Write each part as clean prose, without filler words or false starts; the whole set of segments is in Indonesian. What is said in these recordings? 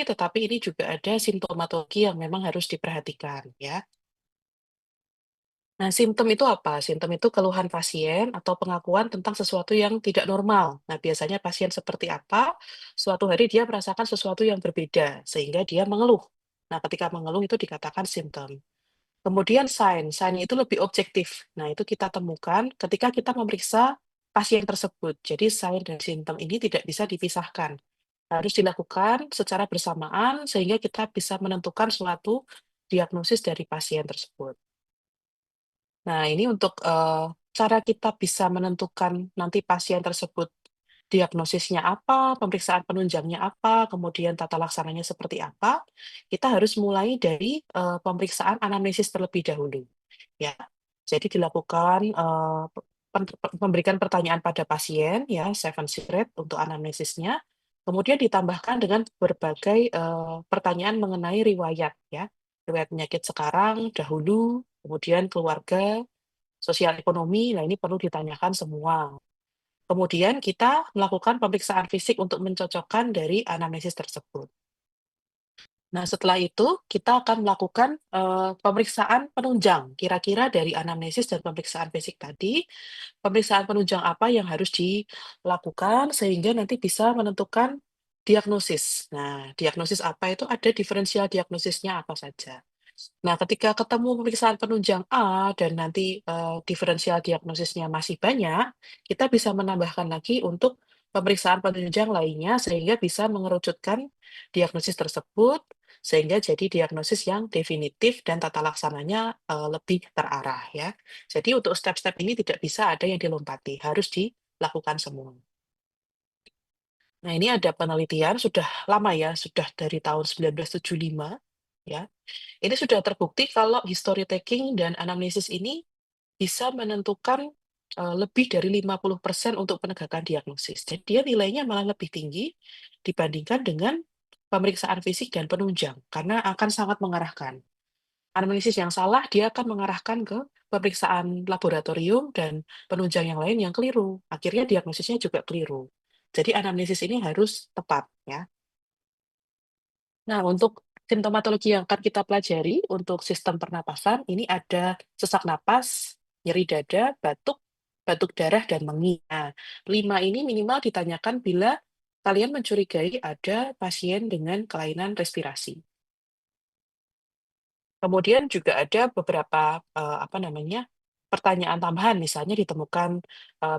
tetapi ini juga ada simptomatologi yang memang harus diperhatikan ya. Nah, simptom itu apa? Simptom itu keluhan pasien atau pengakuan tentang sesuatu yang tidak normal. Nah, biasanya pasien seperti apa? Suatu hari dia merasakan sesuatu yang berbeda, sehingga dia mengeluh. Nah, ketika mengeluh itu dikatakan simptom. Kemudian sign itu lebih objektif. Nah, itu kita temukan ketika kita memeriksa pasien tersebut. Jadi sign dan simptom ini tidak bisa dipisahkan. Harus dilakukan secara bersamaan sehingga kita bisa menentukan suatu diagnosis dari pasien tersebut. Nah, ini untuk, cara kita bisa menentukan nanti pasien tersebut diagnosisnya apa, pemeriksaan penunjangnya apa, kemudian tata laksananya seperti apa, kita harus mulai dari, pemeriksaan anamnesis terlebih dahulu, ya. Jadi dilakukan, memberikan pertanyaan pada pasien ya, 7 secret untuk anamnesisnya, kemudian ditambahkan dengan berbagai, pertanyaan mengenai riwayat ya, riwayat penyakit sekarang, dahulu, kemudian keluarga, sosial ekonomi, nah ini perlu ditanyakan semua. Kemudian kita melakukan pemeriksaan fisik untuk mencocokkan dari anamnesis tersebut. Nah, setelah itu kita akan melakukan, pemeriksaan penunjang, kira-kira dari anamnesis dan pemeriksaan fisik tadi, pemeriksaan penunjang apa yang harus dilakukan sehingga nanti bisa menentukan diagnosis. Nah, diagnosis apa itu ada diferensial diagnosisnya apa saja. Nah, ketika ketemu pemeriksaan penunjang A dan nanti, diferensial diagnosisnya masih banyak, kita bisa menambahkan lagi untuk pemeriksaan penunjang lainnya sehingga bisa mengerucutkan diagnosis tersebut, sehingga jadi diagnosis yang definitif dan tata laksananya, lebih terarah ya. Jadi untuk step-step ini tidak bisa ada yang dilompati, harus dilakukan semua. Nah, ini ada penelitian sudah lama ya, sudah dari tahun 1975 ya. Ini sudah terbukti kalau history taking dan anamnesis ini bisa menentukan, lebih dari 50% untuk penegakan diagnosis. Jadi dia nilainya malah lebih tinggi dibandingkan dengan pemeriksaan fisik dan penunjang, karena akan sangat mengarahkan. Anamnesis yang salah, dia akan mengarahkan ke pemeriksaan laboratorium dan penunjang yang lain yang keliru. Akhirnya diagnosisnya juga keliru. Jadi anamnesis ini harus tepat ya. Nah, untuk simptomatologi yang akan kita pelajari untuk sistem pernapasan, ini ada sesak napas, nyeri dada, batuk, batuk darah, dan mengi. Nah, 5 ini minimal ditanyakan bila kalian mencurigai ada pasien dengan kelainan respirasi. Kemudian juga ada beberapa, apa namanya, pertanyaan tambahan, misalnya ditemukan,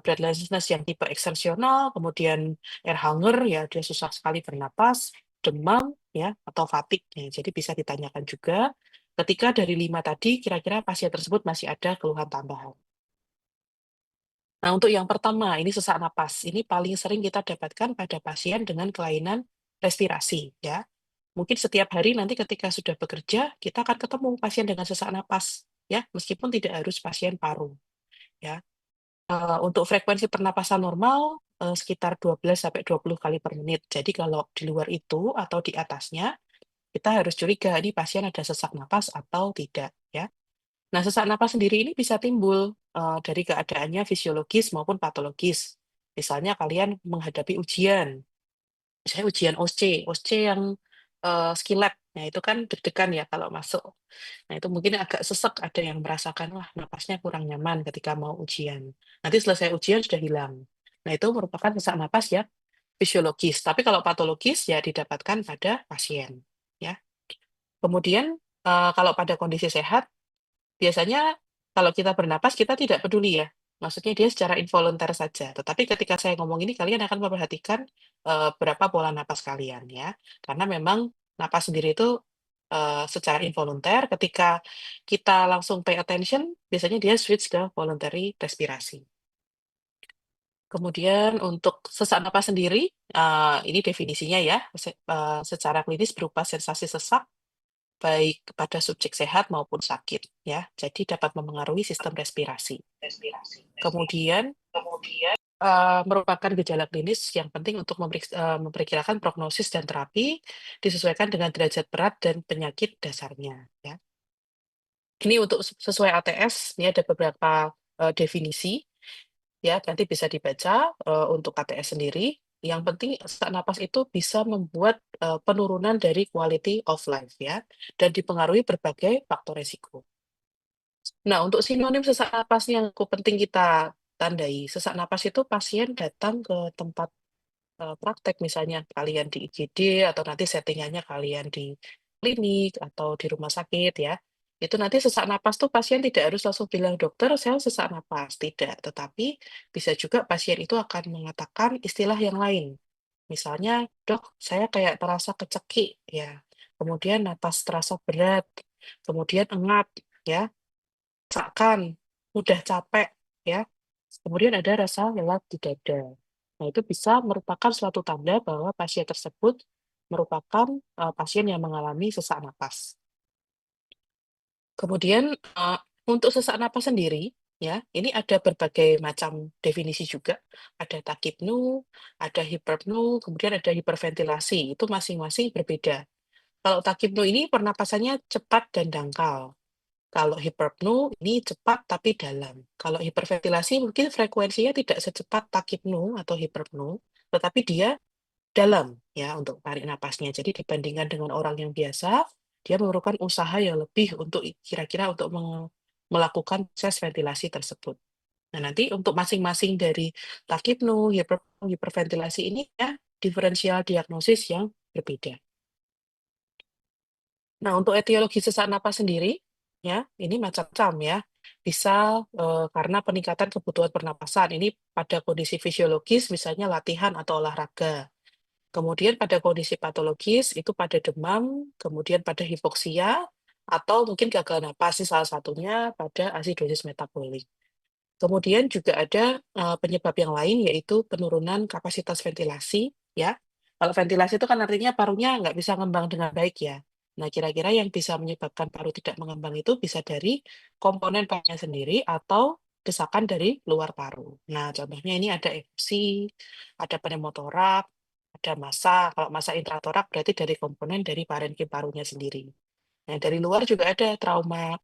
breathlessness yang tipe eksersional, kemudian air hunger, ya dia susah sekali bernapas, demam, ya, atau fatigue. Ya, jadi bisa ditanyakan juga ketika dari 5 tadi kira-kira pasien tersebut masih ada keluhan tambahan. Nah, untuk yang pertama, ini sesak napas. Ini paling sering kita dapatkan pada pasien dengan kelainan respirasi, ya. Mungkin setiap hari nanti ketika sudah bekerja, kita akan ketemu pasien dengan sesak napas, ya, meskipun tidak harus pasien paru, ya. Untuk frekuensi pernapasan normal, sekitar 12 sampai 20 kali per menit. Jadi kalau di luar itu atau di atasnya, kita harus curiga ini pasien ada sesak napas atau tidak, ya. Nah, sesak napas sendiri ini bisa timbul, dari keadaannya fisiologis maupun patologis. Misalnya kalian menghadapi ujian, misalnya ujian OSCE yang, skillab. Nah, itu kan deg-degan ya kalau masuk. Nah, itu mungkin agak sesek, ada yang merasakan, "Wah, napasnya kurang nyaman ketika mau ujian." Nanti selesai ujian sudah hilang. Nah, itu merupakan sesak napas ya fisiologis, tapi kalau patologis ya didapatkan pada pasien, ya. Kemudian, kalau pada kondisi sehat biasanya kalau kita bernapas kita tidak peduli ya, maksudnya dia secara involunter saja. Tetapi ketika saya ngomong ini kalian akan memperhatikan, berapa pola napas kalian ya. Karena memang napas sendiri itu, secara involunter ketika kita langsung pay attention, biasanya dia switch ke voluntary respirasi. Kemudian untuk sesak napas sendiri, ini definisinya ya, secara klinis berupa sensasi sesak baik pada subjek sehat maupun sakit ya, jadi dapat memengaruhi sistem respirasi. Kemudian, merupakan gejala klinis yang penting untuk memperkirakan prognosis dan terapi, disesuaikan dengan derajat berat dan penyakit dasarnya ya. Ini untuk sesuai ATS, ini ada beberapa, definisi ya, nanti bisa dibaca, untuk ATS sendiri. Yang penting sesak napas itu bisa membuat, penurunan dari quality of life ya, dan dipengaruhi berbagai faktor resiko. Nah, untuk sinonim sesak napas yang cukup penting kita tandai, sesak napas itu pasien datang ke tempat praktek misalnya kalian di IGD atau nanti settingannya kalian di klinik atau di rumah sakit ya, itu nanti sesak napas tuh pasien tidak harus langsung bilang, "Dokter, saya sesak napas." Tidak, tetapi bisa juga pasien itu akan mengatakan istilah yang lain. Misalnya, "Dok, saya kayak terasa kecekik," ya, kemudian napas terasa berat, kemudian engap ya, seakan, mudah capek ya, kemudian ada rasa lelah di dada. Nah, itu bisa merupakan suatu tanda bahwa pasien tersebut merupakan, pasien yang mengalami sesak napas. Kemudian, untuk sesak napas sendiri, ya, ini ada berbagai macam definisi juga. Ada tachypnea, ada hyperpnea, kemudian ada hiperventilasi, itu masing-masing berbeda. Kalau tachypnea ini pernapasannya cepat dan dangkal. Kalau hyperpnea ini cepat tapi dalam. Kalau hiperventilasi mungkin frekuensinya tidak secepat tachypnea atau hyperpnea, tetapi dia dalam ya untuk tarik napasnya. Jadi dibandingkan dengan orang yang biasa, dia memerlukan usaha yang lebih untuk kira-kira untuk melakukan proses ventilasi tersebut. Nah, nanti untuk masing-masing dari tachypnea, hyperpnea, hiperventilasi ini ya diferensial diagnosis yang berbeda. Nah, untuk etiologi sesak napas sendiri, ya, ini macam-macam ya. Bisa, karena peningkatan kebutuhan pernapasan, ini pada kondisi fisiologis misalnya latihan atau olahraga. Kemudian pada kondisi patologis itu pada demam, kemudian pada hipoksia, atau mungkin gagal napas, ini salah satunya pada asidosis metabolik. Kemudian juga ada, penyebab yang lain yaitu penurunan kapasitas ventilasi ya. Kalau ventilasi itu kan artinya parunya nggak bisa ngembang dengan baik ya. Nah, kira-kira yang bisa menyebabkan paru tidak mengembang itu bisa dari komponen parunya sendiri atau desakan dari luar paru. Nah, contohnya ini ada efusi, ada pneumotoraks, ada massa. Kalau massa intratoraks berarti dari komponen dari parenkim parunya sendiri. Nah, dari luar juga ada trauma,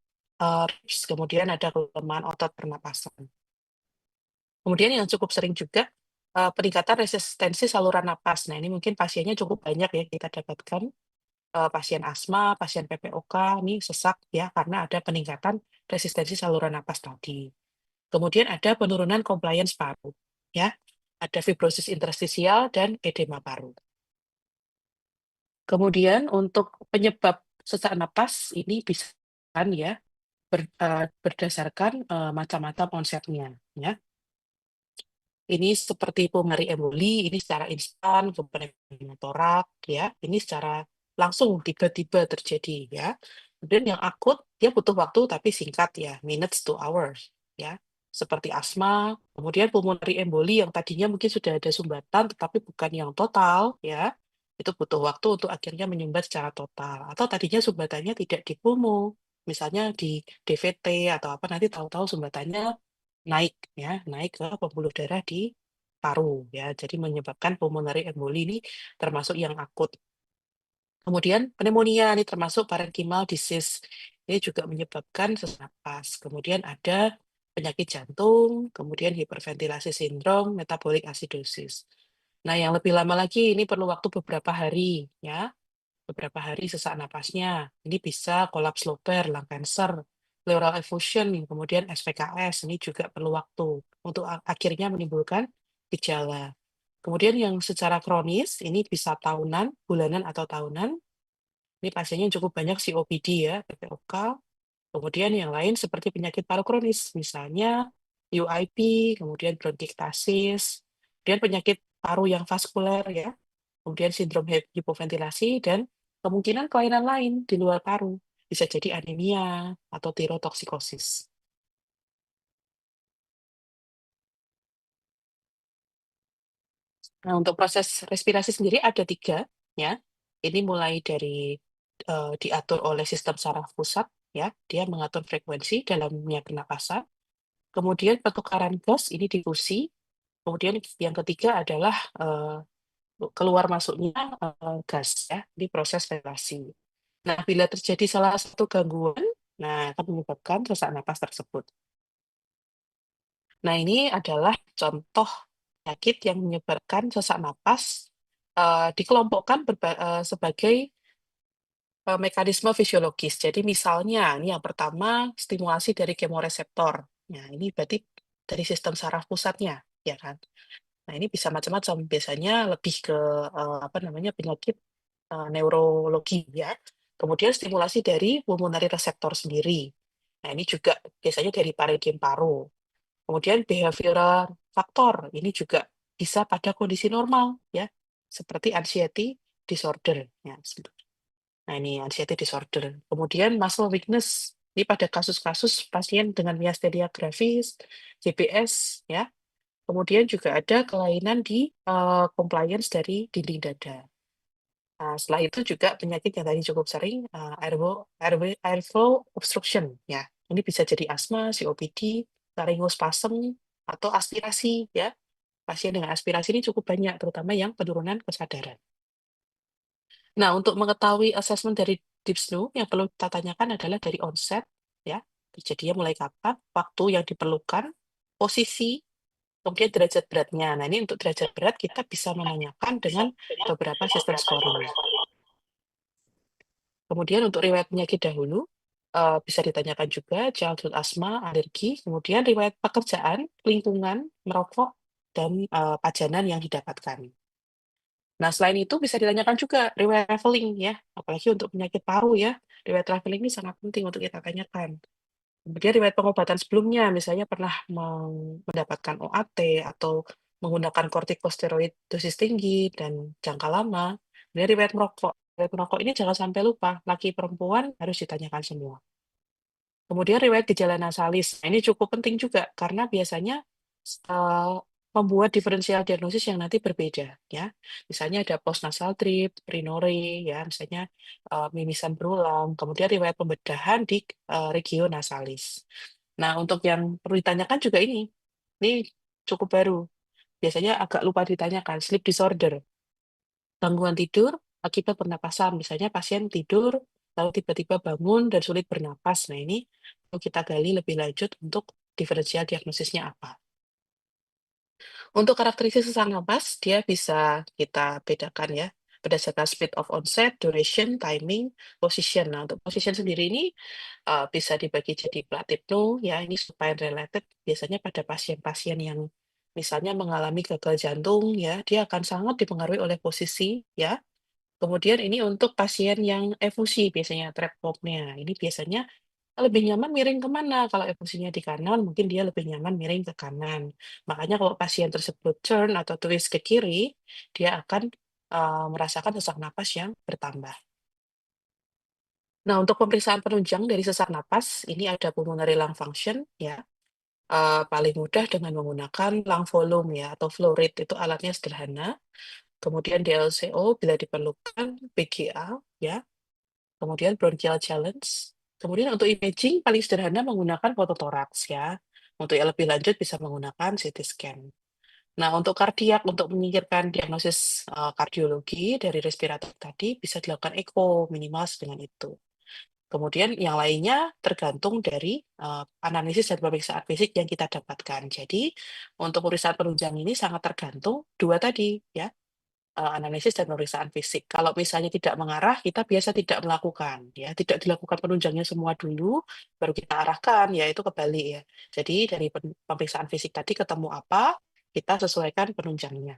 kemudian ada kelemahan otot pernapasan. Kemudian yang cukup sering juga, peningkatan resistensi saluran napas. Nah, ini mungkin pasiennya cukup banyak ya kita dapatkan, pasien asma, pasien PPOK, ini sesak ya karena ada peningkatan resistensi saluran napas tadi. Kemudian ada penurunan compliance paru, ya. Ada fibrosis interstisial dan edema paru. Kemudian untuk penyebab sesak napas ini bisa kan ya, berdasarkan, macam-macam konsepnya, ya. Ini seperti pulmonary emboli, ini secara instan, kemudian pneumotorak, ya, ini secara langsung tiba-tiba terjadi, ya. Kemudian yang akut, dia butuh waktu tapi singkat ya, minutes to hours, ya. Seperti asma, kemudian pulmonary emboli yang tadinya mungkin sudah ada sumbatan tetapi bukan yang total, ya. Itu butuh waktu untuk akhirnya menyumbat secara total. Atau tadinya sumbatannya tidak di pulmo, misalnya di DVT atau apa, nanti tahu-tahu sumbatannya naik ya, naik ke pembuluh darah di paru ya, jadi menyebabkan pulmonary emboli ini termasuk yang akut. Kemudian pneumonia ini termasuk parenchymal disease, ini juga menyebabkan sesak napas. Kemudian ada penyakit jantung, kemudian hiperventilasi sindrom, metabolic acidosis. Nah, yang lebih lama lagi ini perlu waktu beberapa hari ya. Beberapa hari sesak napasnya. Ini bisa kolaps lobar, lung cancer, pleural effusion, kemudian SPKS. Ini juga perlu waktu untuk akhirnya menimbulkan gejala. Kemudian yang secara kronis, ini bisa tahunan, bulanan atau tahunan. Ini pasiennya cukup banyak COPD ya, PPOK. Kemudian yang lain seperti penyakit paru kronis, misalnya UIP, kemudian bronkiektasis, kemudian penyakit paru yang vaskuler ya, kemudian sindrom hipoventilasi, dan kemungkinan kelainan lain di luar paru. Bisa jadi anemia atau tirotoksikosis. Nah, untuk proses respirasi sendiri ada tiga, ya. Ini mulai dari diatur oleh sistem saraf pusat, ya. Dia mengatur frekuensi dalamnya pernapasan. Kemudian pertukaran gas ini difusi. Kemudian yang ketiga adalah keluar masuknya gas, ya. Di proses ventilasi. Nah, bila terjadi salah satu gangguan, nah akan menyebabkan sesak napas tersebut. Nah, ini adalah contoh penyakit yang menyebabkan sesak napas dikelompokkan sebagai mekanisme fisiologis. Jadi misalnya, ini yang pertama stimulasi dari kemoreseptor. Nah, ini berarti dari sistem saraf pusatnya, ya kan? Nah, ini bisa macam-macam. Biasanya lebih ke apa namanya penyakit neurologi ya. Kemudian stimulasi dari pulmonary reseptor sendiri. Nah, ini juga biasanya dari parenkim paru. Kemudian behavioral faktor, ini juga bisa pada kondisi normal ya, seperti anxiety disorder. Ya, nah, ini anxiety disorder. Kemudian muscle weakness. Ini pada kasus-kasus pasien dengan miastenia gravis, GBS, ya. Kemudian juga ada kelainan di compliance dari dinding dada. Nah, setelah itu juga penyakit yang tadi cukup sering, airflow obstruction, ya. Ini bisa jadi asma, COPD, laryngospasm, atau aspirasi, ya. Pasien dengan aspirasi ini cukup banyak, terutama yang penurunan kesadaran. Nah, untuk mengetahui asesmen dari DIPSNU, yang perlu kita tanyakan adalah dari onset, ya, terjadinya mulai kapan, waktu yang diperlukan, posisi, kemudian derajat beratnya. Nah, ini untuk derajat berat kita bisa menanyakan dengan beberapa sistem scoring. Kemudian untuk riwayat penyakit dahulu, bisa ditanyakan juga childhood asma, alergi, kemudian riwayat pekerjaan, lingkungan, merokok, dan pajanan yang didapatkan. Nah, selain itu bisa ditanyakan juga riwayat traveling ya, apalagi untuk penyakit paru ya. Riwayat traveling ini sangat penting untuk kita tanyakan. Kemudian riwayat pengobatan sebelumnya, misalnya pernah mendapatkan OAT atau menggunakan kortikosteroid dosis tinggi dan jangka lama. Kemudian riwayat merokok. Riwayat merokok ini jangan sampai lupa, laki perempuan harus ditanyakan semua. Kemudian riwayat gejala nasalis. Nah, ini cukup penting juga karena biasanya eee, membuat diferensial diagnosis yang nanti berbeda ya. Misalnya ada postnasal drip, rhinore ya, misalnya mimisan berulang, kemudian riwayat pembedahan di regio nasalis. Nah, untuk yang perlu ditanyakan juga ini cukup baru, biasanya agak lupa ditanyakan, sleep disorder, gangguan tidur akibat pernapasan. Misalnya pasien tidur, lalu tiba-tiba bangun dan sulit bernapas. Nah, ini perlu kita gali lebih lanjut untuk diferensial diagnosisnya apa. Untuk karakteristik sesak napas, dia bisa kita bedakan ya, berdasarkan speed of onset, duration, timing, position. Nah, untuk position sendiri ini bisa dibagi jadi platipno, ya ini supine related, biasanya pada pasien-pasien yang misalnya mengalami gagal jantung, ya dia akan sangat dipengaruhi oleh posisi, ya. Kemudian ini untuk pasien yang efusi, biasanya trap pop-nya. Ini biasanya lebih nyaman miring ke mana? Kalau efusinya di kanan, mungkin dia lebih nyaman miring ke kanan. Makanya kalau pasien tersebut turn atau twist ke kiri, dia akan merasakan sesak napas yang bertambah. Nah, untuk pemeriksaan penunjang dari sesak napas, ini ada pulmonary lung function, ya. Paling mudah dengan menggunakan lung volume ya, atau flow rate, itu alatnya sederhana. Kemudian DLCO bila diperlukan, PGA, ya. Kemudian bronchial challenge. Kemudian untuk imaging paling sederhana menggunakan fototoraks ya. Untuk yang lebih lanjut bisa menggunakan CT scan. Nah, untuk kardiak, untuk menyingkirkan diagnosis kardiologi dari respirator tadi bisa dilakukan echo minimal dengan itu. Kemudian yang lainnya tergantung dari analisis dan pemeriksaan fisik yang kita dapatkan. Jadi untuk pemeriksaan penunjang ini sangat tergantung dua tadi ya, analisis dan pemeriksaan fisik. Kalau misalnya tidak mengarah, kita biasa tidak melakukan, ya, tidak dilakukan penunjangnya semua dulu, baru kita arahkan, ya itu kebalik ya. Jadi dari pemeriksaan fisik tadi ketemu apa, kita sesuaikan penunjangnya.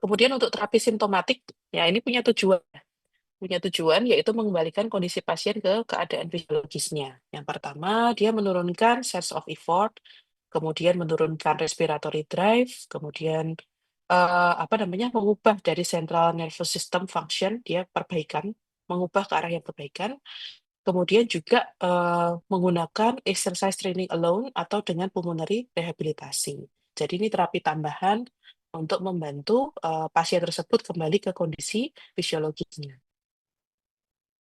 Kemudian untuk terapi simptomatik, ya ini punya tujuan yaitu mengembalikan kondisi pasien ke keadaan fisiologisnya. Yang pertama, dia menurunkan sense of effort, kemudian menurunkan respiratory drive, kemudian apa namanya, mengubah dari central nervous system function, dia perbaikan, mengubah ke arah yang perbaikan. Kemudian juga menggunakan exercise training alone atau dengan pulmonary rehabilitasi. Jadi ini terapi tambahan untuk membantu pasien tersebut kembali ke kondisi fisiologisnya.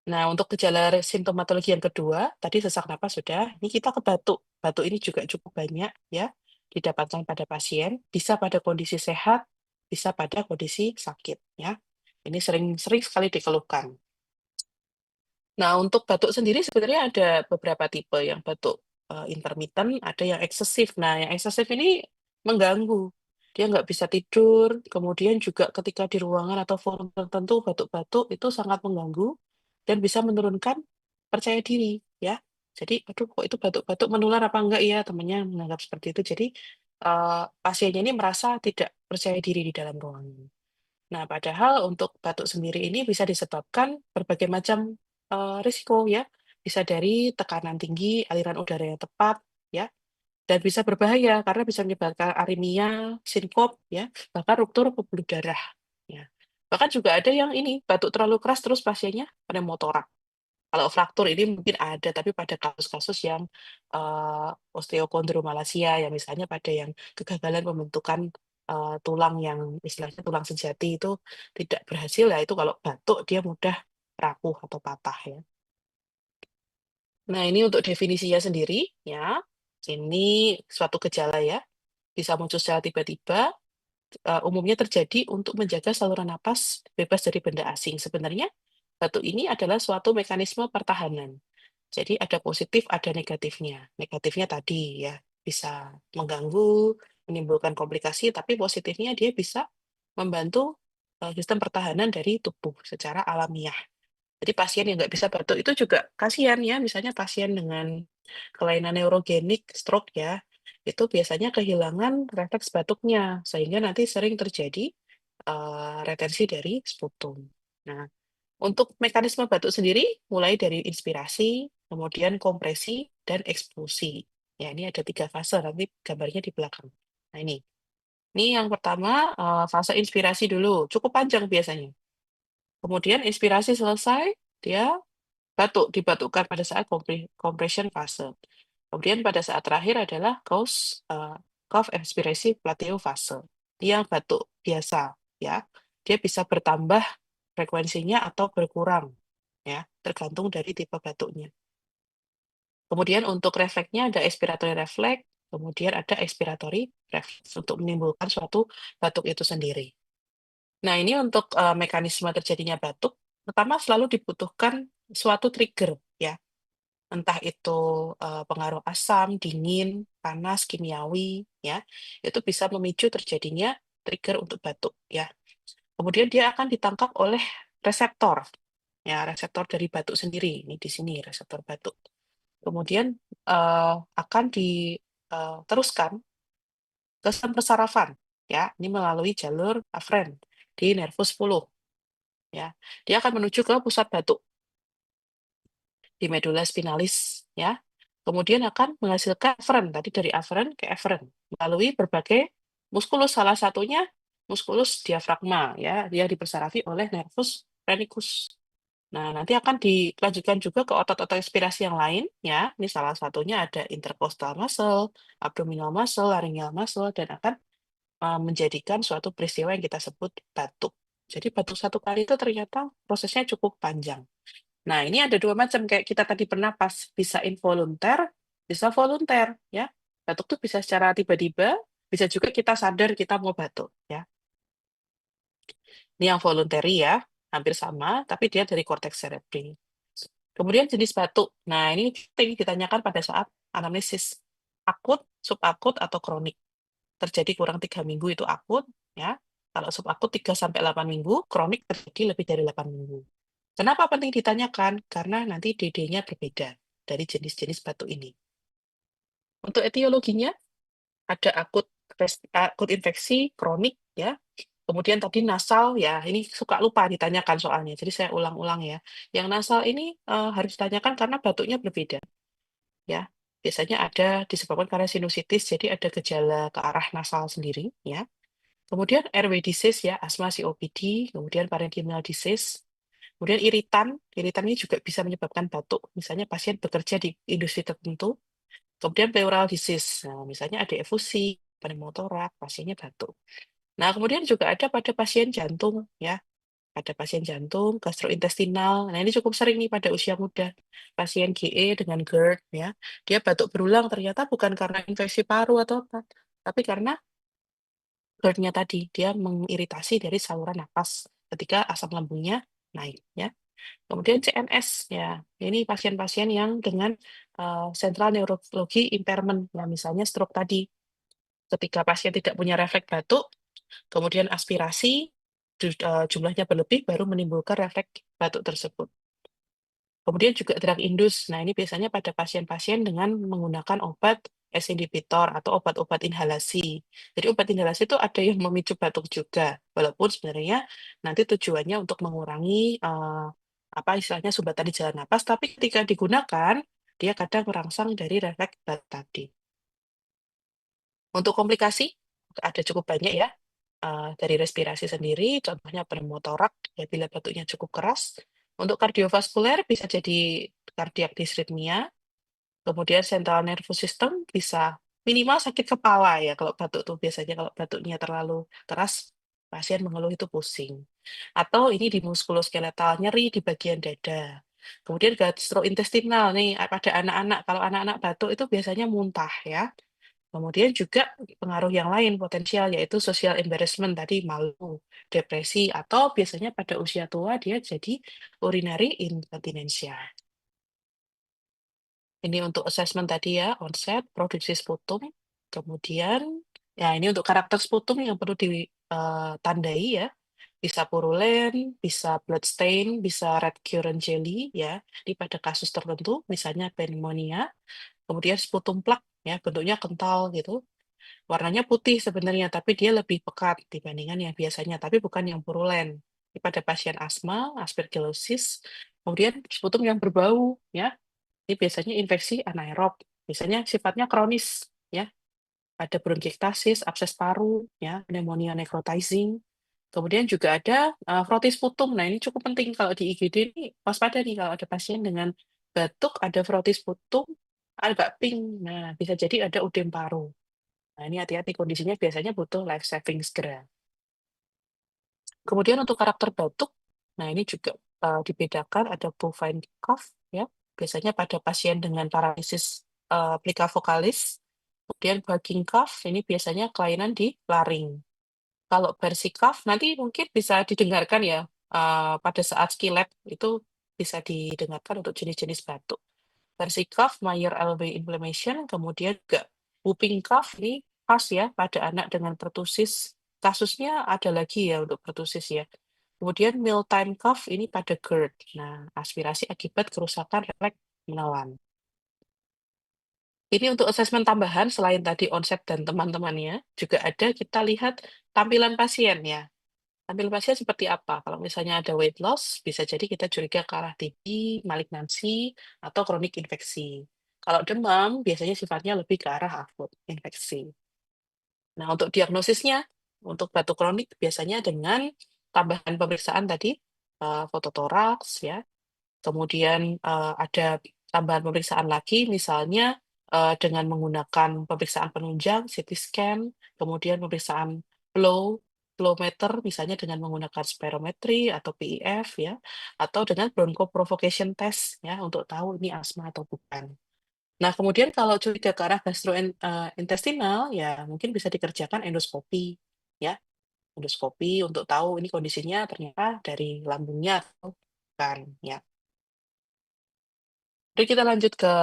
Nah, untuk gejala simptomatologi yang kedua, tadi sesak napas sudah, ini kita ke batuk. Batuk ini juga cukup banyak ya, didapatkan pada pasien, bisa pada kondisi sehat, bisa pada kondisi sakit ya. Ini sering sering sekali dikeluhkan. Nah, untuk batuk sendiri sebenarnya ada beberapa tipe, yang batuk intermittent, ada yang eksesif. Nah, yang eksesif ini mengganggu. dia nggak bisa tidur, kemudian juga ketika di ruangan atau forum tertentu batuk-batuk itu sangat mengganggu dan bisa menurunkan percaya diri ya. Jadi, "Aduh kok itu batuk-batuk menular apa enggak ya?" Temannya menganggap seperti itu. Jadi, pasiennya ini merasa tidak percaya diri di dalam ruangan. Nah, padahal untuk batuk sendiri ini bisa disebabkan berbagai macam, risiko ya. Bisa dari tekanan tinggi, aliran udara yang tepat ya, dan bisa berbahaya karena bisa menyebabkan aritmia, sinkop ya, bahkan ruptur pembuluh darah, ya. Bahkan juga ada yang ini, batuk terlalu keras terus pasiennya pneumotoraks. Kalau fraktur ini mungkin ada, tapi pada kasus-kasus yang, osteokondromalasia ya misalnya pada yang kegagalan pembentukan, tulang yang istilahnya tulang sejati itu tidak berhasil, ya itu kalau batuk dia mudah rapuh atau patah ya. Nah ini untuk definisinya sendiri ya, ini suatu gejala ya, bisa muncul secara tiba-tiba, umumnya terjadi untuk menjaga saluran napas bebas dari benda asing. Sebenarnya batuk ini adalah suatu mekanisme pertahanan. Jadi ada positif, ada negatifnya. Negatifnya tadi ya, bisa mengganggu, menimbulkan komplikasi, tapi positifnya dia bisa membantu, sistem pertahanan dari tubuh secara alamiah. Jadi pasien yang nggak bisa batuk itu juga kasihan ya, misalnya pasien dengan kelainan neurogenik, stroke ya, itu biasanya kehilangan refleks batuknya, sehingga nanti sering terjadi, retensi dari sputum. Nah, untuk mekanisme batuk sendiri, mulai dari inspirasi, kemudian kompresi, dan ekspulsi. Ya, ini ada 3 fase, nanti gambarnya di belakang. Nah ini. Ini yang pertama, fase inspirasi dulu, cukup panjang biasanya. Kemudian inspirasi selesai, dia batuk, dibatukkan pada saat compression fase. Kemudian pada saat terakhir adalah cough expirasi plateau fase. Dia batuk biasa, ya. Dia bisa bertambah frekuensinya atau berkurang, ya, tergantung dari tipe batuknya. Kemudian untuk refleksnya ada expiratory refleks, kemudian ada expiratory refleks untuk menimbulkan suatu batuk itu sendiri. Nah, ini untuk, mekanisme terjadinya batuk, pertama selalu dibutuhkan suatu trigger, ya. Entah itu, pengaruh asam, dingin, panas, kimiawi, ya, itu bisa memicu terjadinya trigger untuk batuk, ya. Kemudian dia akan ditangkap oleh reseptor, ya, reseptor dari batuk sendiri, ini di sini reseptor batuk. Kemudian, akan teruskan ke sistem persarafan, ya, ini melalui jalur afren di nervus 10, ya. Dia akan menuju ke pusat batuk di medula spinalis, ya. Kemudian akan menghasilkan aferen, tadi dari aferen ke eferen, melalui berbagai muskulus, salah satunya muskulus diafragma, ya, dia dipersarafi oleh nervus phrenikus. Nah, nanti akan dilanjutkan juga ke otot-otot inspirasi yang lain, ya. Ini salah satunya ada intercostal muscle, abdominal muscle, laryngeal muscle, dan akan menjadikan suatu peristiwa yang kita sebut batuk. Jadi batuk satu kali itu ternyata prosesnya cukup panjang. Nah, ini ada 2 macam, kayak kita tadi bernapas, bisa involunter, bisa volunter, ya. Batuk tuh bisa secara tiba-tiba, bisa juga kita sadar kita mau batuk, ya. Ini yang voluntary ya, hampir sama, tapi dia dari korteks cerebri. Kemudian jenis batuk. Nah, ini penting ditanyakan pada saat anamnesis. Akut, subakut, atau kronik. Terjadi kurang 3 minggu itu akut, ya. Kalau subakut 3 sampai 8 minggu, kronik terjadi lebih dari 8 minggu. Kenapa penting ditanyakan? Karena nanti DD-nya berbeda dari jenis-jenis batuk ini. Untuk etiologinya, ada akut infeksi, kronik, ya. Kemudian tadi nasal, ya ini suka lupa ditanyakan soalnya, jadi saya ulang-ulang ya. Yang nasal ini harus ditanyakan karena batuknya berbeda, ya. Biasanya ada disebabkan karena sinusitis, jadi ada gejala ke arah nasal sendiri, ya. Kemudian airway disease ya, asma COPD, kemudian parenchymal disease, kemudian iritan, iritan ini juga bisa menyebabkan batuk, misalnya pasien bekerja di industri tertentu, kemudian pleural disease, nah, misalnya ada efusi, pneumotoraks, pasiennya batuk. Nah, kemudian juga ada pada pasien jantung ya, pada pasien jantung, gastrointestinal, nah ini cukup sering nih pada usia muda, pasien GE dengan GERD ya, dia batuk berulang ternyata bukan karena infeksi paru atau apa, tapi karena GERD-nya tadi, dia mengiritasi dari saluran napas ketika asam lambungnya naik ya. Kemudian CNS ya, ini pasien-pasien yang dengan central neurology impairment ya, misalnya stroke tadi. Ketika pasien tidak punya refleks batuk, kemudian aspirasi, jumlahnya berlebih baru menimbulkan refleks batuk tersebut. Kemudian juga drug induced. Nah, ini biasanya pada pasien-pasien dengan menggunakan obat S inhibitor atau obat-obat inhalasi. Jadi obat inhalasi itu ada yang memicu batuk juga, walaupun sebenarnya nanti tujuannya untuk mengurangi, apa istilahnya, sumbatan di jalan napas, tapi ketika digunakan, dia kadang merangsang dari refleks batuk tadi. Untuk komplikasi, ada cukup banyak ya, dari respirasi sendiri, contohnya pneumotorak, ya bila batuknya cukup keras. Untuk kardiovaskuler bisa jadi cardiac dysrhythmia, kemudian central nervous system bisa minimal sakit kepala ya kalau batuk tuh biasanya kalau batuknya terlalu keras, pasien mengeluh itu pusing. Atau ini di muskuloskeletal, nyeri di bagian dada. Kemudian gastrointestinal nih, pada anak-anak, kalau anak-anak batuk itu biasanya muntah ya. Kemudian juga pengaruh yang lain potensial yaitu social embarrassment tadi, malu, depresi, atau biasanya pada usia tua dia jadi urinary incontinentia. Ini untuk assessment tadi ya, onset, produksi sputum, kemudian ya ini untuk karakter sputum yang perlu ditandai ya, bisa purulen, bisa blood stain, bisa red currant jelly ya, ini pada kasus tertentu misalnya pneumonia, kemudian sputum plak ya, bentuknya kental gitu. Warnanya putih sebenarnya, tapi dia lebih pekat dibandingkan yang biasanya, tapi bukan yang purulen. Ini pada pasien asma, aspergillosis, kemudian sputum yang berbau, ya. Ini biasanya infeksi anaerob, biasanya sifatnya kronis, ya. Ada bronkiektasis, abses paru, ya, pneumonia necrotizing. Kemudian juga ada frotis sputum. Nah, ini cukup penting kalau di IGD ini waspada nih kalau ada pasien dengan batuk, ada frotis sputum, agak pink. Nah, bisa jadi ada udem paru. Nah, ini hati-hati kondisinya biasanya butuh life saving segera. Kemudian untuk karakter batuk, nah ini juga dibedakan ada bovine cough ya, biasanya pada pasien dengan paralisis plika vokalis, kemudian barking cough ini biasanya kelainan di laring. Kalau Bersih cough nanti mungkin bisa didengarkan ya pada saat skilab itu bisa didengarkan untuk jenis-jenis batuk. Versi cough, Meyer airway inflammation, kemudian juga whooping cough ini khas ya pada anak dengan pertusis. Kasusnya ada lagi ya untuk pertusis ya. Kemudian mealtime cough ini pada GERD. Nah, aspirasi akibat kerusakan refleks menelan. Ini untuk asesmen tambahan selain tadi onset dan teman-temannya, juga ada kita lihat tampilan pasien ya. Tampilan pasien seperti apa? Kalau misalnya ada weight loss, bisa jadi kita curiga ke arah TB, malignansi, atau kronik infeksi. Kalau demam, biasanya sifatnya lebih ke arah akut infeksi. Nah, untuk diagnosisnya, untuk batuk kronik biasanya dengan tambahan pemeriksaan tadi, fototoraks ya, kemudian ada tambahan pemeriksaan lagi, misalnya dengan menggunakan pemeriksaan penunjang, CT scan, kemudian pemeriksaan flow, flowmeter, misalnya dengan menggunakan spirometri atau PIF ya, atau dengan bronchoprovocation test ya untuk tahu ini asma atau bukan. Nah, kemudian kalau curiga ke arah gastrointestinal, ya mungkin bisa dikerjakan endoskopi ya, endoskopi untuk tahu ini kondisinya ternyata dari lambungnya atau bukan ya. Oke, kita lanjut ke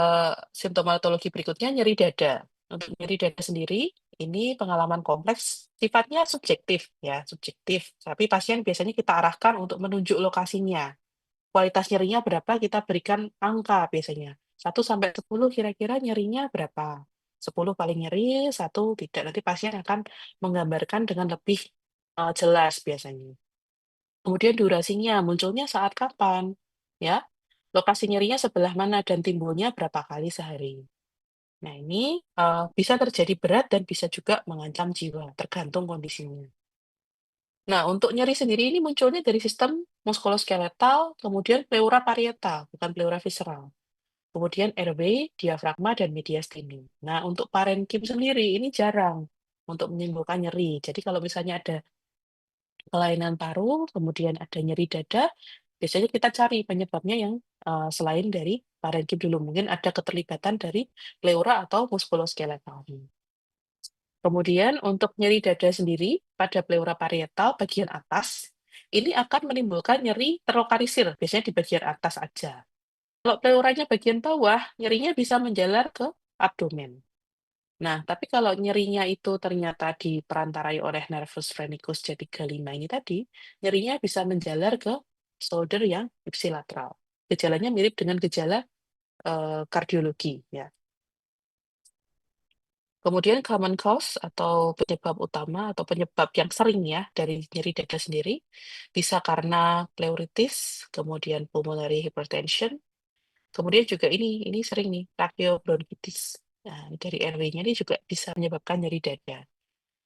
simptomatologi berikutnya, nyeri dada. Untuk nyeri dada sendiri, ini pengalaman kompleks, sifatnya subjektif ya, subjektif. Tapi pasien biasanya kita arahkan untuk menunjuk lokasinya. Kualitas nyerinya berapa, kita berikan angka biasanya. 1 sampai 10 kira-kira nyerinya berapa? 10 paling nyeri, 1 tidak. Nanti pasien akan menggambarkan dengan lebih jelas biasanya. Kemudian durasinya, munculnya saat kapan, ya? Lokasi nyerinya sebelah mana dan timbulnya berapa kali sehari. Nah, ini bisa terjadi berat dan bisa juga mengancam jiwa, tergantung kondisinya. Nah, untuk nyeri sendiri ini munculnya dari sistem muskuloskeletal, kemudian pleura parietal, bukan pleura visceral. Kemudian airway, diafragma, dan mediastinum. Nah, untuk parenkim sendiri ini jarang untuk menimbulkan nyeri. Jadi kalau misalnya ada kelainan paru, kemudian ada nyeri dada, biasanya kita cari penyebabnya yang selain dari parenkim dulu. Mungkin ada keterlibatan dari pleura atau muskuloskeletal. Kemudian untuk nyeri dada sendiri pada pleura parietal bagian atas, ini akan menimbulkan nyeri terlokalisir, biasanya di bagian atas aja. Kalau pleuranya bagian bawah, nyerinya bisa menjalar ke abdomen. Nah, tapi kalau nyerinya itu ternyata diperantarai oleh nervus phrenikus G35 ini tadi, nyerinya bisa menjalar ke shoulder yang ipsilateral. Gejalanya mirip dengan gejala kardiologi ya. Kemudian common cause atau penyebab utama atau penyebab yang sering ya dari nyeri dada sendiri bisa karena pleuritis, kemudian pulmonary hypertension, kemudian juga ini sering nih tracheobronchitis. Nah, dari airway-nya ini juga bisa menyebabkan nyeri dada.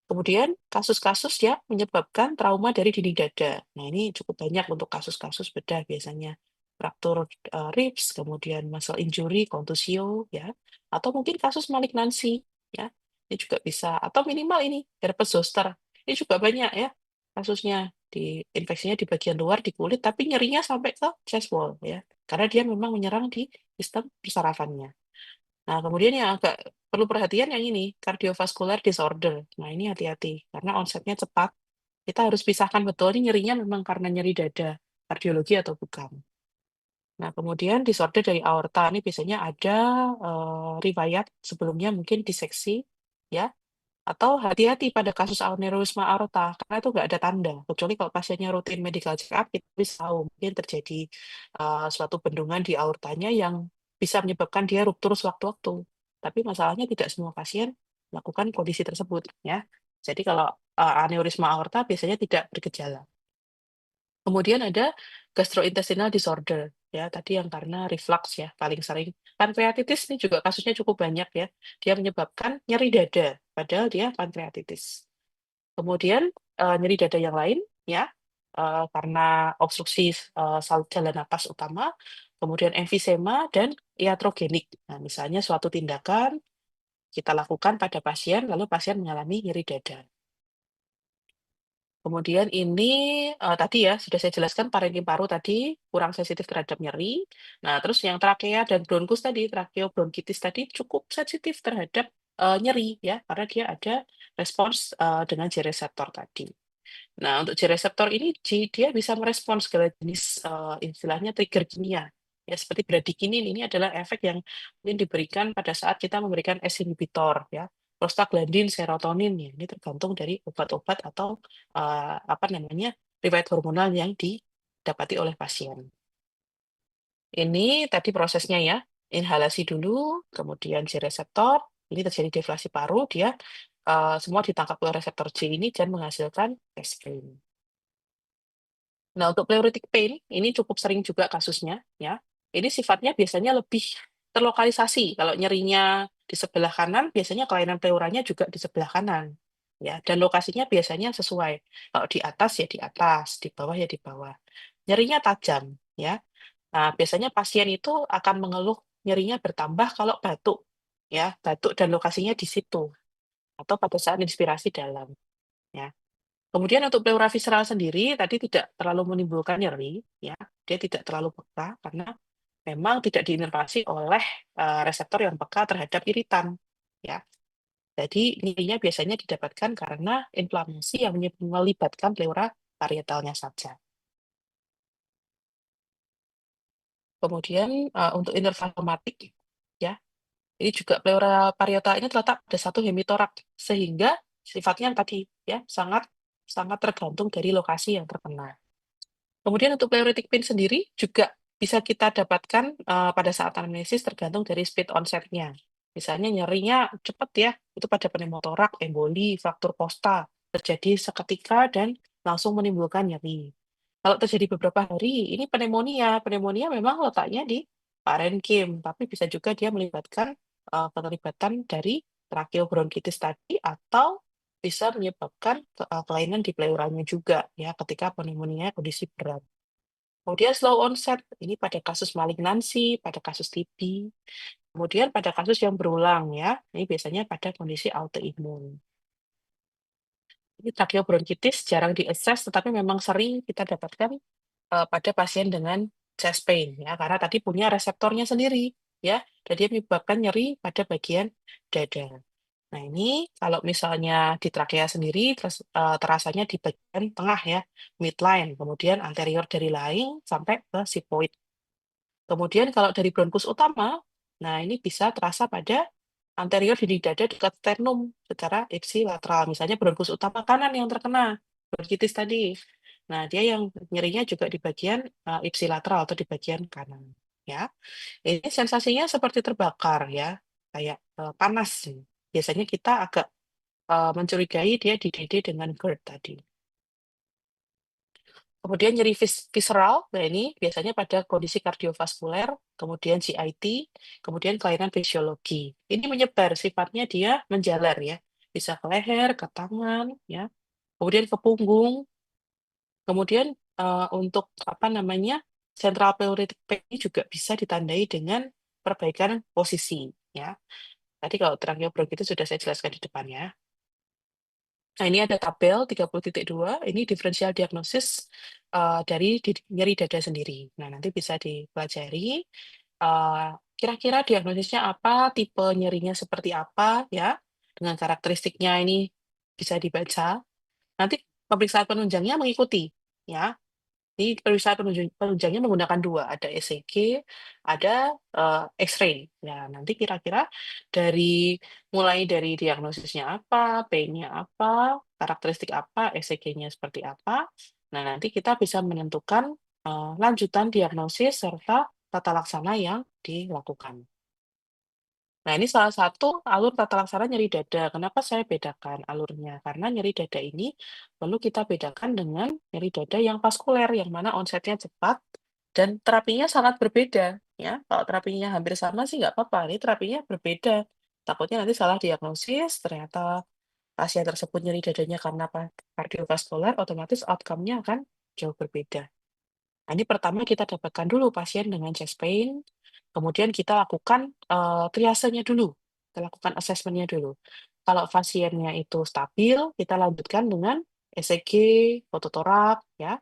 Kemudian kasus-kasus yang menyebabkan trauma dari dinding dada. Nah, ini cukup banyak untuk kasus-kasus bedah biasanya. Fraktur ribs, kemudian muscle injury, contusio, ya. Atau mungkin kasus malignansi, ya. Ini juga bisa. Atau minimal ini, herpes zoster. Ini juga banyak ya kasusnya. Infeksinya di bagian luar, di kulit, tapi nyerinya sampai ke chest wall, ya. Karena dia memang menyerang di sistem persarafannya. Nah, kemudian yang agak perlu perhatian yang ini, cardiovascular disorder. Nah, ini hati-hati, karena onsetnya cepat. Kita harus pisahkan betul, ini nyerinya memang karena nyeri dada, kardiologi atau bukan. Nah, kemudian disorder dari aorta, ini biasanya ada riwayat sebelumnya mungkin diseksi, ya, atau hati-hati pada kasus aneurisma aorta, karena itu nggak ada tanda. Kecuali kalau pasiennya rutin medical check up, kita bisa tahu mungkin terjadi suatu bendungan di aortanya yang bisa menyebabkan dia ruptur sewaktu-waktu. Tapi masalahnya tidak semua pasien melakukan kondisi tersebut, ya. Jadi kalau aneurisma aorta biasanya tidak bergejala. Kemudian ada gastrointestinal disorder, ya, tadi yang karena reflux ya, paling sering. Pankreatitis ini juga kasusnya cukup banyak ya. Dia menyebabkan nyeri dada, padahal dia pankreatitis. Kemudian nyeri dada yang lain ya, karena obstruksi jalan napas utama, kemudian emfisema dan iatrogenik. Nah, misalnya suatu tindakan kita lakukan pada pasien, lalu pasien mengalami nyeri dada. Kemudian ini, tadi ya sudah saya jelaskan parenkim paru tadi kurang sensitif terhadap nyeri. Nah, terus yang trakea dan bronkus tadi, tracheobronchitis tadi cukup sensitif terhadap, nyeri ya, karena dia ada respons, dengan J-reseptor tadi. Nah, untuk J-reseptor ini dia bisa merespons segala jenis, istilahnya trigger kimia. Ya, seperti bradikinin ini adalah efek yang mungkin diberikan pada saat kita memberikan S inhibitor ya, prostaglandin, serotonin ya, ini tergantung dari obat-obat atau, apa namanya, riwayat hormonal yang didapati oleh pasien. Ini tadi prosesnya ya, inhalasi dulu, kemudian J-reseptor, ini terjadi deflasi paru, dia, semua ditangkap oleh reseptor J ini dan menghasilkan tes. Nah, untuk pleuritic pain, ini cukup sering juga kasusnya, ya. Ini sifatnya biasanya lebih terlokalisasi. Kalau nyerinya di sebelah kanan, biasanya kelainan pleuranya juga di sebelah kanan, ya. Dan lokasinya biasanya sesuai. Kalau di atas ya di atas, di bawah ya di bawah. Nyerinya tajam, ya. Nah, biasanya pasien itu akan mengeluh nyerinya bertambah kalau batuk, ya. Batuk dan lokasinya di situ, atau pada saat inspirasi dalam, ya. Kemudian untuk pleura visceral sendiri tadi tidak terlalu menimbulkan nyeri, ya, dia tidak terlalu peka karena memang tidak diinervasi oleh, reseptor yang peka terhadap iritan, ya. Jadi nyerinya biasanya didapatkan karena inflamasi yang melibatkan pleura parietalnya saja. Kemudian, untuk intervalsomatik, ya, ini juga pleura parietal ini terletak pada satu hemitorak, sehingga sifatnya tadi, ya, sangat sangat tergantung dari lokasi yang terkena. Kemudian untuk pleuritic pain sendiri juga bisa kita dapatkan, pada saat anamnesis tergantung dari speed onset-nya. Misalnya nyerinya cepat ya, itu pada pneumotorak, emboli, fraktur kosta, terjadi seketika dan langsung menimbulkan nyeri. Kalau terjadi beberapa hari, ini pneumonia. Pneumonia memang letaknya di parenkim, tapi bisa juga dia melibatkan, keterlibatan dari tracheobronchitis tadi atau bisa menyebabkan kelainan di pleuranya juga ya, ketika pneumonia kondisi berat. Kemudian slow onset, ini pada kasus malignansi, pada kasus TB, kemudian pada kasus yang berulang ya, ini biasanya pada kondisi autoimun. Ini tracheobronchitis jarang di-assess, tetapi memang sering kita dapatkan pada pasien dengan chest pain ya, karena tadi punya reseptornya sendiri ya, dan dia menyebabkan nyeri pada bagian dada. Nah, ini kalau misalnya di trakea sendiri terasanya di bagian tengah ya, midline, kemudian anterior dari laing sampai ke sigmoid. Kemudian kalau dari bronkus utama, nah ini bisa terasa pada anterior dinding dada dekat sternum secara ipsilateral. Misalnya bronkus utama kanan yang terkena, bronkitis tadi. Nah, dia yang nyerinya juga di bagian ipsilateral atau di bagian kanan. Ya, ini sensasinya seperti terbakar ya, kayak panas. Biasanya kita agak mencurigai dia di DD dengan GERD tadi. Kemudian nyeri visceral, nah ini biasanya pada kondisi kardiovaskuler, kemudian CIT, kemudian kelainan fisiologi. Ini menyebar, sifatnya dia menjalar ya, bisa ke leher, ke tangan, ya, kemudian ke punggung, kemudian untuk apa namanya central pleuritic pain ini juga bisa ditandai dengan perbaikan posisi, ya. Tadi kalau tracheobronchitis sudah saya jelaskan di depan ya. Nah, ini ada tabel 30.2, ini diferensial diagnosis dari nyeri dada sendiri. Nah, nanti bisa dipelajari kira-kira diagnosisnya apa, tipe nyerinya seperti apa ya, dengan karakteristiknya ini bisa dibaca. Nanti pemeriksaan penunjangnya mengikuti ya. Jadi pemeriksaan penunjangnya menggunakan dua, ada ECG, ada X-ray. Nah, nanti kira-kira mulai dari diagnosisnya apa, pain-nya apa, karakteristik apa, ECG-nya seperti apa. Nah, nanti kita bisa menentukan lanjutan diagnosis serta tata laksana yang dilakukan. Nah, ini salah satu alur tata laksana nyeri dada. Kenapa saya bedakan alurnya? Karena nyeri dada ini perlu kita bedakan dengan nyeri dada yang vaskuler, yang mana onsetnya cepat dan terapinya sangat berbeda. Ya, kalau terapinya hampir sama sih nggak apa-apa. Ini terapinya berbeda. Takutnya nanti salah diagnosis, ternyata pasien tersebut nyeri dadanya karena kardiovaskuler, otomatis outcome-nya akan jauh berbeda. Nah, ini pertama kita dapatkan dulu pasien dengan chest pain, kemudian kita lakukan triasenya dulu, kita lakukan assessment-nya dulu. Kalau pasiennya itu stabil, kita lanjutkan dengan ECG, fototorak, ya,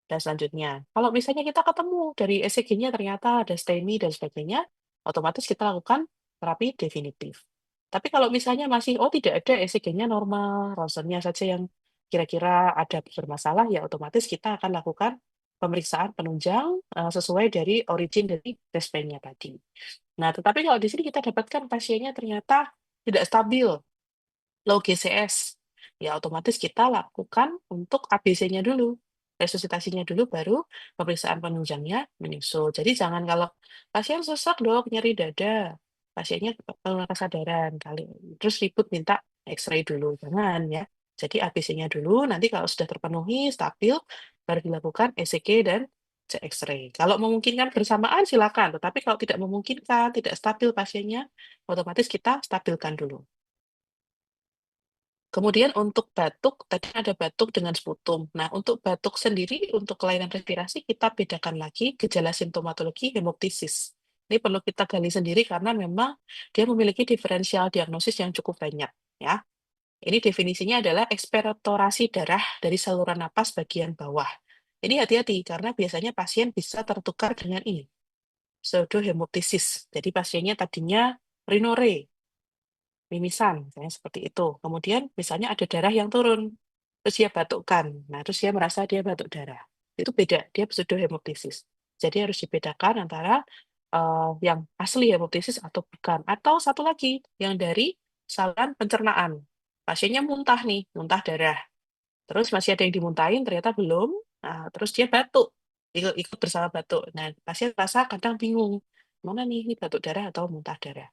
dan selanjutnya. Kalau misalnya kita ketemu dari ECG-nya ternyata ada STEMI dan sebagainya, otomatis kita lakukan terapi definitif. Tapi kalau misalnya masih, oh tidak ada ECG-nya normal, ronsennya saja yang kira-kira ada bermasalah, ya otomatis kita akan lakukan pemeriksaan penunjang sesuai dari origin dari chest pain-nya tadi. Nah, tetapi kalau di sini kita dapatkan pasiennya ternyata tidak stabil, low GCS, ya otomatis kita lakukan untuk ABC-nya dulu, resusitasinya dulu, baru pemeriksaan penunjangnya menyusul. Jadi jangan kalau pasien sesak dok, nyeri dada, pasiennya penuh kesadaran kali, terus ribut minta X-ray dulu, jangan ya. Jadi ABC-nya dulu, nanti kalau sudah terpenuhi, stabil, baru dilakukan ECG dan cek X-ray. Kalau memungkinkan bersamaan silakan, tetapi kalau tidak memungkinkan, tidak stabil pasiennya, otomatis kita stabilkan dulu. Kemudian untuk batuk, tadi ada batuk dengan sputum. Nah, untuk batuk sendiri, untuk kelainan respirasi, kita bedakan lagi gejala simptomatologi hemoptisis. Ini perlu kita gali sendiri karena memang dia memiliki diferensial diagnosis yang cukup banyak. Ya, ini definisinya adalah ekspektorasi darah dari saluran napas bagian bawah. Ini hati-hati karena biasanya pasien bisa tertukar dengan ini, pseudohemoptisis. Jadi pasiennya tadinya rhinore, mimisan, misalnya seperti itu. Kemudian misalnya ada darah yang turun, terus dia batukkan. Nah, terus dia merasa dia batuk darah. Itu beda, dia pseudohemoptisis. Jadi harus dibedakan antara yang asli hemoptisis atau bukan. Atau satu lagi, yang dari saluran pencernaan. Pasiennya muntah nih, muntah darah. Terus masih ada yang dimuntahin, ternyata belum. Nah, terus dia batuk, ikut bersama batuk. Nah, pasien rasa kadang bingung, mana nih, ini batuk darah atau muntah darah.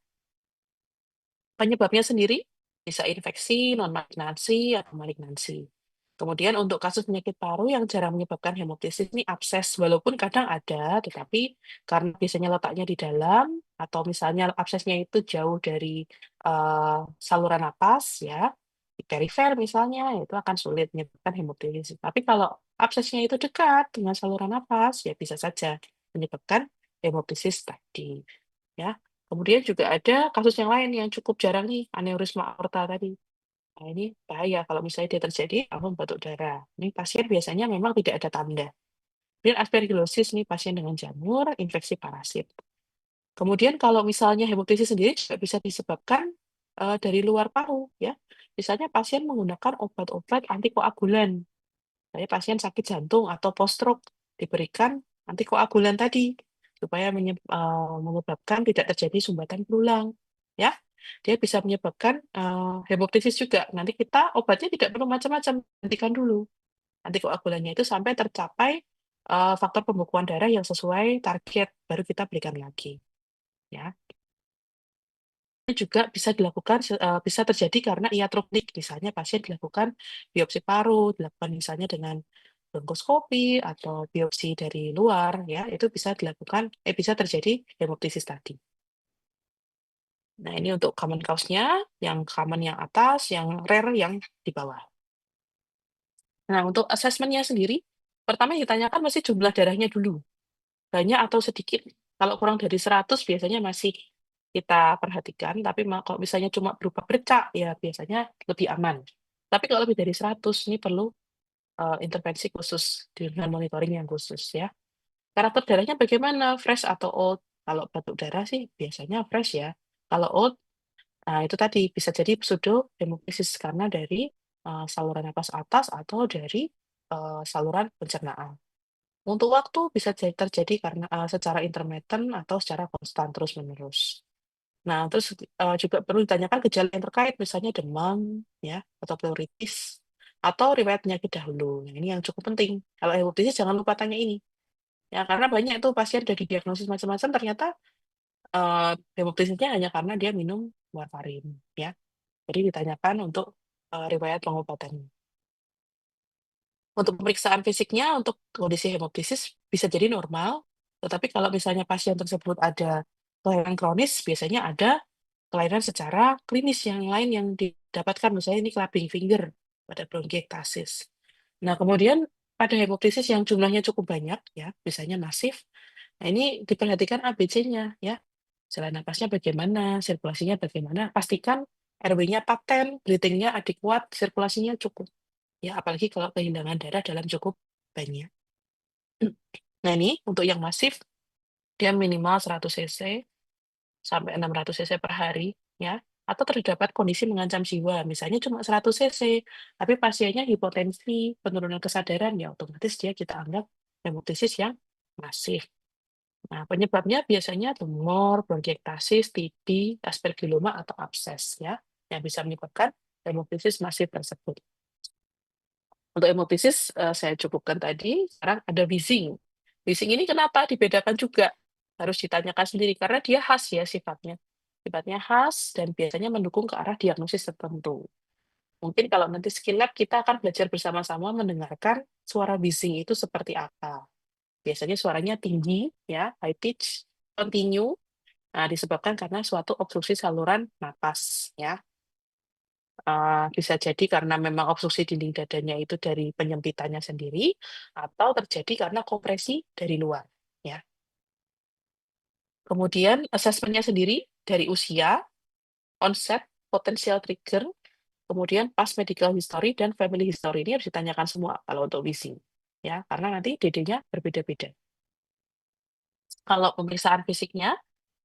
Penyebabnya sendiri bisa infeksi, non-malignansi, atau malignansi. Kemudian untuk kasus penyakit paru yang jarang menyebabkan hemoptisis ini abses, walaupun kadang ada, tetapi karena biasanya letaknya di dalam, atau misalnya absesnya itu jauh dari saluran napas, ya, di perifer misalnya, itu akan sulit menyebabkan hemoptisis. Tapi kalau absesnya itu dekat dengan saluran napas, ya bisa saja menyebabkan hemoptisis tadi. Ya, kemudian juga ada kasus yang lain yang cukup jarang nih, aneurisma aorta tadi. Nah, ini bahaya kalau misalnya dia terjadi langsung batuk darah. Ini pasien biasanya memang tidak ada tanda. Kemudian aspergillosis nih pasien dengan jamur, infeksi parasit. Kemudian kalau misalnya hemoptisis sendiri juga bisa disebabkan dari luar paru ya. Misalnya pasien menggunakan obat-obat antikoagulan. Saya pasien sakit jantung atau post-stroke diberikan antikoagulan tadi supaya menyebabkan tidak terjadi sumbatan berulang, ya. dia bisa menyebabkan, hemoptisis juga. Nanti kita obatnya tidak perlu macam-macam, hentikan dulu. Nanti koagulannya itu sampai tercapai, faktor pembekuan darah yang sesuai target, baru kita berikan lagi, ya. Ini juga bisa dilakukan bisa terjadi karena iatrognik, misalnya pasien dilakukan biopsi paru, dilakukan misalnya dengan bronkoskopi atau biopsi dari luar, ya, itu bisa dilakukan bisa terjadi hemoptisis tadi. Nah, ini untuk common cause-nya, yang common yang atas, yang rare yang di bawah. Nah, untuk asesmennya sendiri, pertama yang ditanyakan masih jumlah darahnya dulu, banyak atau sedikit. Kalau kurang dari 100 biasanya masih kita perhatikan, tapi kalau misalnya cuma berupa bercak, ya biasanya lebih aman. Tapi kalau lebih dari 100 ini perlu, intervensi khusus dengan monitoring yang khusus ya. Karakter darahnya bagaimana, fresh atau old? Kalau batuk darah sih biasanya fresh ya. Kalau old, nah itu tadi bisa jadi pseudohemoptysis karena dari, saluran napas atas atau dari, saluran pencernaan. Untuk waktu bisa terjadi karena, secara intermittent atau secara konstan terus-menerus. Nah, terus, juga perlu ditanyakan gejala yang terkait, misalnya demam, ya, atau pleuritis, atau riwayat penyakit dahulu. Nah, ini yang cukup penting. Kalau hepatitis jangan lupa tanya ini, ya, karena banyak tuh pasien udah didiagnosis macam-macam ternyata, hepatitisnya hanya karena dia minum warfarin, ya. Jadi ditanyakan untuk, riwayat pengobatannya. Untuk pemeriksaan fisiknya, untuk kondisi hemoptisis bisa jadi normal, tetapi kalau misalnya pasien tersebut ada kelainan kronis, biasanya ada kelainan secara klinis yang lain yang didapatkan, misalnya ini clubbing finger pada bronkiektasis. Nah, kemudian pada hemoptisis yang jumlahnya cukup banyak ya, misalnya masif, nah ini diperhatikan ABC-nya ya, saluran napasnya bagaimana, sirkulasinya bagaimana, pastikan RW-nya paten, breathing-nya adekuat, sirkulasinya cukup. Ya, apalagi kalau kehilangan darah dalam cukup banyak. Nah, ini untuk yang masif, dia minimal 100 cc sampai 600 cc per hari, ya. Atau terdapat kondisi mengancam jiwa, misalnya cuma 100 cc, tapi pasiennya hipotensi, penurunan kesadaran, ya otomatis dia kita anggap hemoptisis yang masif. Nah, penyebabnya biasanya tumor, bronkiektasis, TB, aspergilloma, atau abses, ya, yang bisa menyebabkan hemoptisis masif tersebut. Untuk hemoptisis, saya cukupkan tadi, sekarang ada wheezing. Wheezing ini kenapa dibedakan juga? Harus ditanyakan sendiri, karena dia khas ya sifatnya. Sifatnya khas dan biasanya mendukung ke arah diagnosis tertentu. Mungkin kalau nanti skill lab kita akan belajar bersama-sama mendengarkan suara wheezing itu seperti apa. Biasanya suaranya tinggi, ya, high pitch, continue, nah disebabkan karena suatu obstruksi saluran napas, ya. Bisa jadi karena memang obstruksi dinding dadanya itu dari penyempitannya sendiri, atau terjadi karena kompresi dari luar, ya. Kemudian asesmennya sendiri dari usia, onset, potensial trigger, kemudian past medical history dan family history ini harus ditanyakan semua kalau untuk wheezing, ya, karena nanti DD-nya berbeda-beda. Kalau pemeriksaan fisiknya,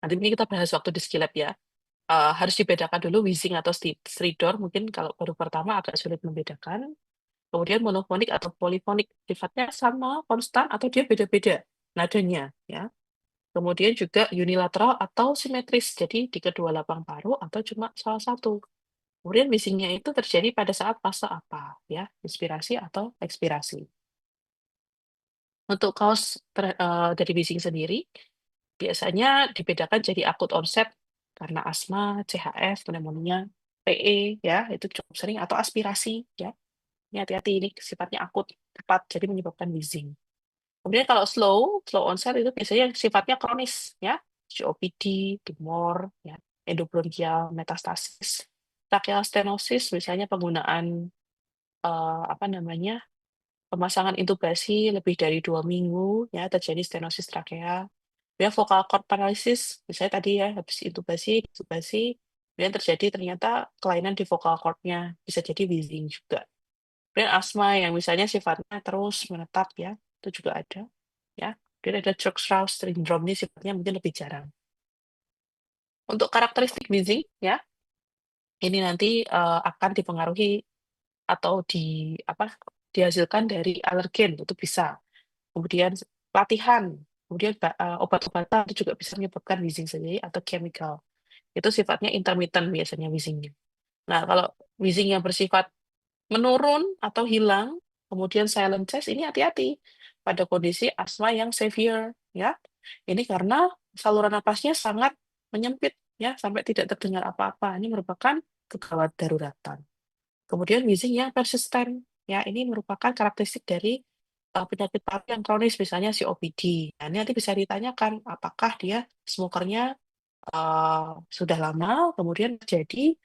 nanti ini kita bahas waktu di skill lab ya, harus dibedakan dulu wheezing atau stridor, mungkin kalau baru pertama agak sulit membedakan. Kemudian monofonik atau polifonik, sifatnya sama, konstan, atau dia beda-beda nadanya, ya. Kemudian juga unilateral atau simetris, jadi di kedua lapang paru atau cuma salah satu. Kemudian bisingnya itu terjadi pada saat fase apa, ya, inspirasi atau ekspirasi. Untuk kaos dari bising sendiri, biasanya dibedakan jadi akut onset karena asma, CHF, pneumonia, PE, ya, itu cukup sering, atau aspirasi, ya. Ini hati-hati, ini sifatnya akut, cepat, jadi menyebabkan wheezing. Kemudian kalau slow onset itu biasanya sifatnya kronis, ya, COPD, tumor, ya, endobronchial metastasis, tracheal stenosis, misalnya penggunaan, apa namanya, pemasangan intubasi lebih dari 2 minggu, ya, terjadi stenosis trakea. Ya, vocal cord paralysis, misalnya tadi ya, habis intubasi, kemudian terjadi ternyata kelainan di vocal cord-nya, bisa jadi wheezing juga. Kemudian asma yang misalnya sifatnya terus menetap ya, itu juga ada, ya. Kemudian ada Church-Strauss syndrome, ini sifatnya mungkin lebih jarang. Untuk karakteristik wheezing ya, ini nanti, akan dipengaruhi atau dihasilkan dari alergen, itu bisa. Kemudian latihan, kemudian obat-obatan itu juga bisa menyebabkan wheezing sendiri atau chemical. Itu sifatnya intermittent biasanya wheezing-nya. Nah, kalau wheezing yang bersifat menurun atau hilang, kemudian silent chest, ini hati-hati pada kondisi asma yang severe, ya. Ini karena saluran napasnya sangat menyempit, ya, sampai tidak terdengar apa-apa. Ini merupakan kegawat daruratan. Kemudian wheezing yang persisten, ya, ini merupakan karakteristik dari penyakit paru yang kronis, misalnya COPD. Nah, ini nanti bisa ditanyakan apakah dia smokernya sudah lama, kemudian terjadi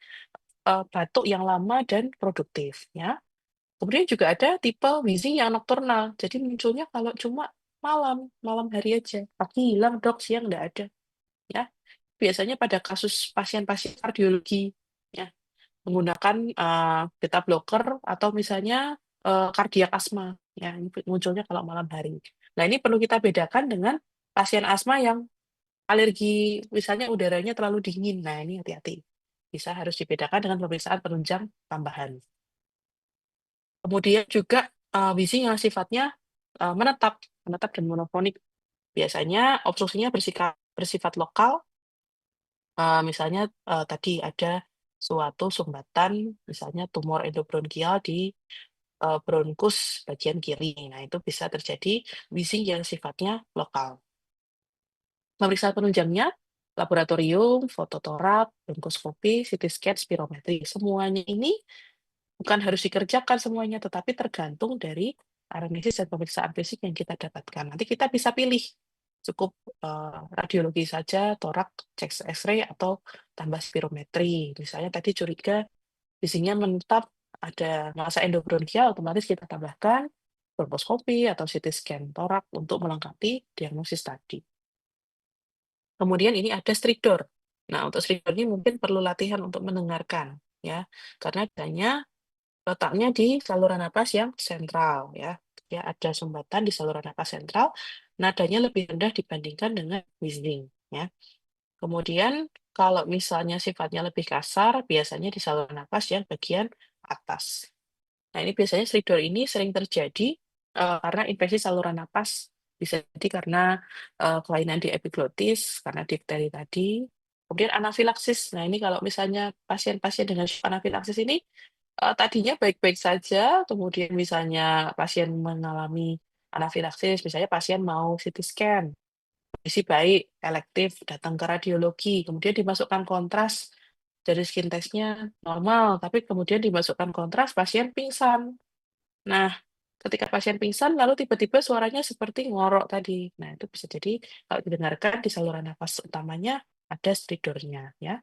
batuk yang lama dan produktif, ya. Kemudian juga ada tipe wheezing yang nokturnal, jadi munculnya kalau cuma malam, malam hari aja, pagi hilang Dok, siang nggak ada, ya. Biasanya pada kasus pasien-pasien kardiologi, ya, menggunakan, beta blocker atau misalnya, kardiak asma, ya, ini munculnya kalau malam hari. Nah, ini perlu kita bedakan dengan pasien asma yang alergi, misalnya udaranya terlalu dingin, nah ini hati-hati. Bisa harus dibedakan dengan pemeriksaan penunjang tambahan. Kemudian juga, wheezing yang sifatnya, menetap menetap dan monofonik. Biasanya obstruksinya bersifat lokal, misalnya, tadi ada suatu sumbatan, misalnya tumor endobronkial di, bronkus bagian kiri. Nah, itu bisa terjadi wheezing yang sifatnya lokal. Pemeriksaan penunjangnya, laboratorium, fototorak, bronkoskopi, CT scan, spirometri. Semuanya ini bukan harus dikerjakan semuanya, tetapi tergantung dari anamnesis dan pemeriksaan fisik yang kita dapatkan. Nanti kita bisa pilih, cukup, radiologi saja, torak, cek X-ray, atau tambah spirometri. Misalnya tadi curiga isinya menetap ada massa endobronkial, otomatis kita tambahkan bronkoskopi atau CT scan torak untuk melengkapi diagnosis tadi. Kemudian ini ada stridor. Nah, untuk stridor ini mungkin perlu latihan untuk mendengarkan, ya, karena adanya letaknya di saluran napas yang sentral, ya. Dia ada sumbatan di saluran napas sentral, nadanya lebih rendah dibandingkan dengan wheezing, ya. Kemudian kalau misalnya sifatnya lebih kasar, biasanya di saluran napas yang bagian atas. Nah, ini biasanya stridor ini sering terjadi, karena infeksi saluran napas. Bisa jadi karena, kelainan di epiglotis, karena difteri tadi. Kemudian anafilaksis. Nah, ini kalau misalnya pasien-pasien dengan anafilaksis ini, tadinya baik-baik saja, kemudian misalnya pasien mengalami anafilaksis, misalnya pasien mau CT scan, kondisi baik, elektif, datang ke radiologi, kemudian dimasukkan kontras, dari skin test-nya normal, tapi kemudian dimasukkan kontras, pasien pingsan. Nah, ketika pasien pingsan lalu tiba-tiba suaranya seperti ngorok tadi. Nah, itu bisa jadi kalau didengarkan di saluran napas utamanya ada stridornya, ya.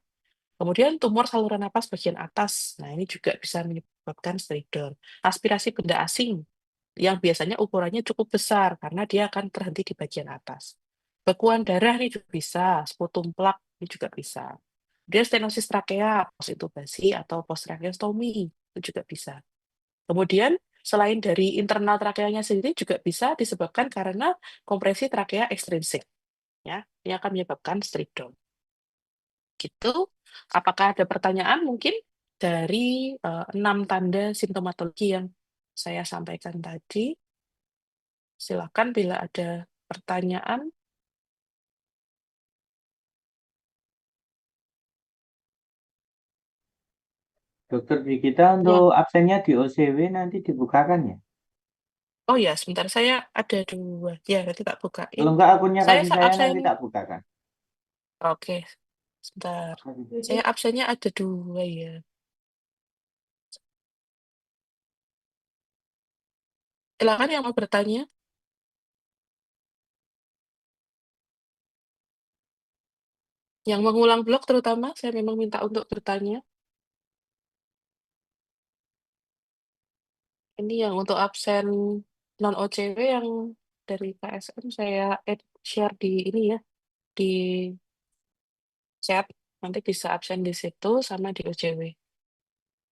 Kemudian tumor saluran napas bagian atas. Nah, ini juga bisa menyebabkan stridor. Aspirasi benda asing yang biasanya ukurannya cukup besar karena dia akan terhenti di bagian atas. Bekuan darah ini juga bisa, sputum plak ini juga bisa. Dia stenosis trakea, postintubasi atau post-tracheostomy itu juga bisa. Kemudian selain dari internal trakeanya sendiri juga bisa disebabkan karena kompresi trakea ekstrinsik, ya. Ini akan menyebabkan stridor. Gitu. Apakah ada pertanyaan mungkin dari 6 tanda simptomatologi yang saya sampaikan tadi? Silakan bila ada pertanyaan. Dokter di kita Ya. untuk absennya di OCW nanti dibukakan ya? Oh ya, sebentar saya ada 2. Ya, nanti tak bukain. Kalau enggak akunnya Saya kasih saya absen nanti tak bukakan. oke, sebentar. Saya absennya ada 2 ya. Silakan yang mau bertanya. Yang mengulang blok terutama, saya memang minta untuk bertanya. Ini yang untuk absen non-OCW yang dari KSM saya share di ini ya, di chat. Nanti bisa absen di situ sama di OCW.